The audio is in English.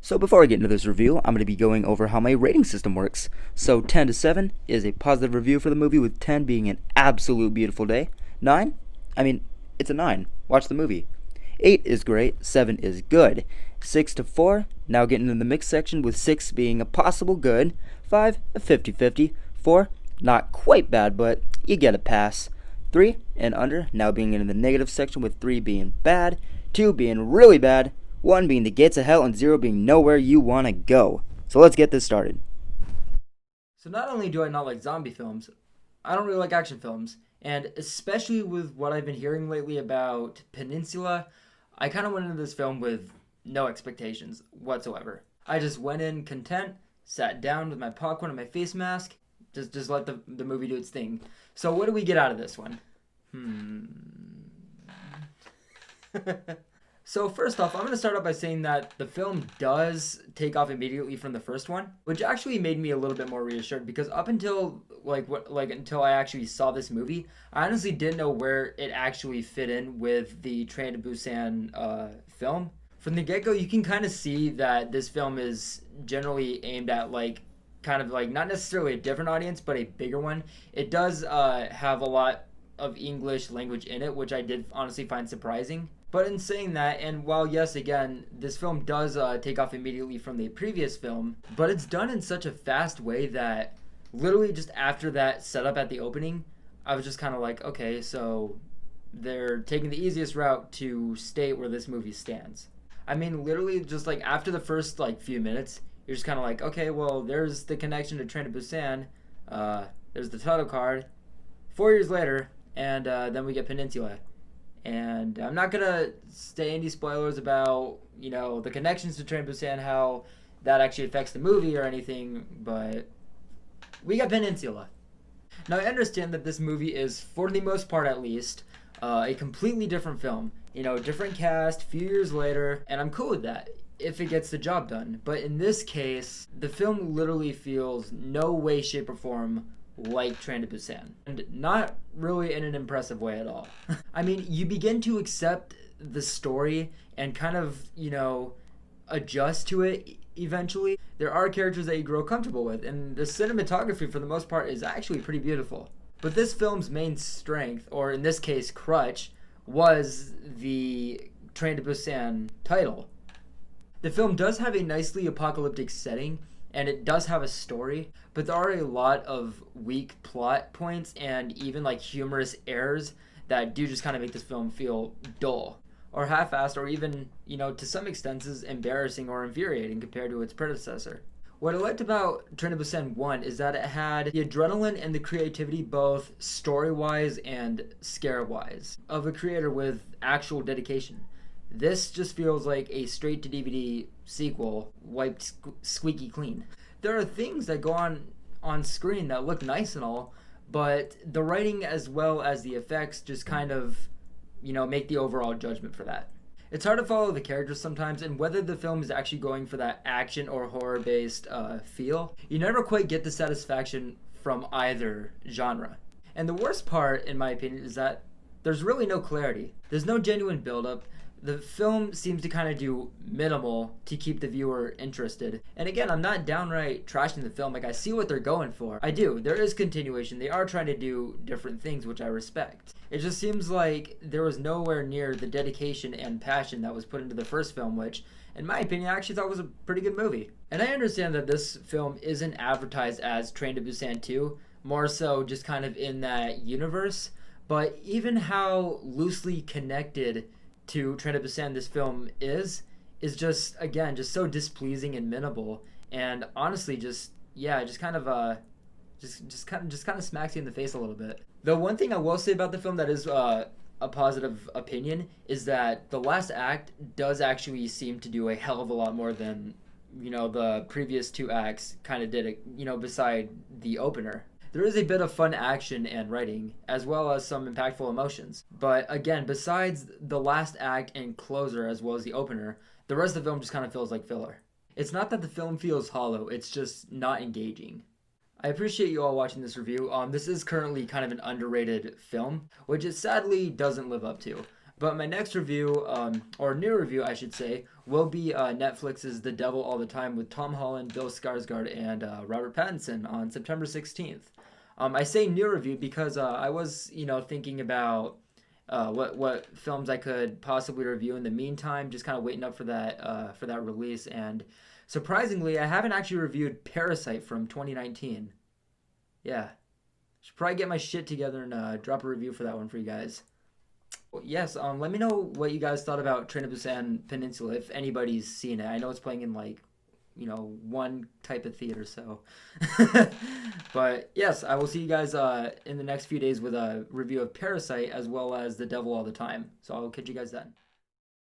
So before I get into this review, I'm going to be going over how my rating system works. So 10 to 7 is a positive review for the movie, with 10 being an absolute beautiful day. 9? I mean, it's a 9. Watch the movie. 8 is great, 7 is good. 6 to 4, now getting into the mixed section, with 6 being a possible good. 5, a 50-50. 4, not quite bad, but you get a pass. 3 and under, now being in the negative section, with 3 being bad, 2 being really bad, 1 being the gates of hell, and 0 being nowhere you want to go. So let's get this started. So not only do I not like zombie films, I don't really like action films. And especially with what I've been hearing lately about Peninsula, I kind of went into this film with no expectations whatsoever. I just went in content, sat down with my popcorn and my face mask, just let the movie do its thing. So what do we get out of this one? So first off, I'm going to start off by saying that the film does take off immediately from the first one, which actually made me a little bit more reassured, because up until until I actually saw this movie, I honestly didn't know where it actually fit in with the Train to Busan film. From the get-go, you can kind of see that this film is generally aimed at kind of like not necessarily a different audience, but a bigger one. It does have a lot of English language in it, which I did honestly find surprising. But in saying that, and while yes, again, this film does take off immediately from the previous film, but it's done in such a fast way that literally just after that setup at the opening, I was just kind of like, okay, so they're taking the easiest route to state where this movie stands. I mean, literally just like after the first few minutes, you're just kind of like, okay, well, there's the connection to Train to Busan, there's the title card, 4 years later, and then we get Peninsula. And I'm not going to say any spoilers about, the connections to Train to Busan, how that actually affects the movie or anything, but we got Peninsula. Now, I understand that this movie is, for the most part at least, a completely different film. Different cast, few years later, and I'm cool with that if it gets the job done. But in this case, the film literally feels no way, shape, or form like Train to Busan, and not really in an impressive way at all. I mean, you begin to accept the story and kind of, adjust to it eventually. There are characters that you grow comfortable with, and the cinematography for the most part is actually pretty beautiful. But this film's main strength, or in this case crutch, was the Train to Busan title. The film does have a nicely apocalyptic setting, and it does have a story, but there are a lot of weak plot points and even humorous errors that do just kind of make this film feel dull or half-assed, or even, to some extent is embarrassing or infuriating compared to its predecessor. What I liked about Train to Busan 1 is that it had the adrenaline and the creativity, both story-wise and scare-wise, of a creator with actual dedication. This just feels like a straight-to-DVD sequel, wiped squeaky clean. There are things that go on screen that look nice and all, but the writing as well as the effects just kind of, make the overall judgment for that. It's hard to follow the characters sometimes, and whether the film is actually going for that action or horror-based feel, you never quite get the satisfaction from either genre. And the worst part, in my opinion, is that there's really no clarity. There's no genuine build-up. The film seems to kind of do minimal to keep the viewer interested. And again, I'm not downright trashing the film. I see what they're going for. I do. There is continuation. They are trying to do different things, which I respect. It just seems like there was nowhere near the dedication and passion that was put into the first film, which, in my opinion, I actually thought was a pretty good movie. And I understand that this film isn't advertised as Train to Busan 2, more so just kind of in that universe. But even how loosely connected to Train to Busan this film is just, again, just so displeasing and minimal, and honestly just kind of smacks you in the face a little bit. The one thing I will say about the film that is a positive opinion is that the last act does actually seem to do a hell of a lot more than the previous two acts kind of did it, beside the opener. There is a bit of fun action and writing, as well as some impactful emotions. But again, besides the last act and closer, as well as the opener, the rest of the film just kind of feels like filler. It's not that the film feels hollow, it's just not engaging. I appreciate you all watching this review. This is currently kind of an underrated film, which it sadly doesn't live up to. But my next review, or new review I should say, will be Netflix's The Devil All the Time with Tom Holland, Bill Skarsgård, and Robert Pattinson on September 16th. I say new review because I was, thinking about what films I could possibly review in the meantime, just kind of waiting up for that release. And surprisingly, I haven't actually reviewed Parasite from 2019. Yeah, should probably get my shit together and drop a review for that one for you guys. Well, yes, let me know what you guys thought about Train to Busan Peninsula if anybody's seen it. I know it's playing in like, one type of theater, so. But yes, I will see you guys in the next few days with a review of Parasite as well as The Devil All the Time. So I'll catch you guys then.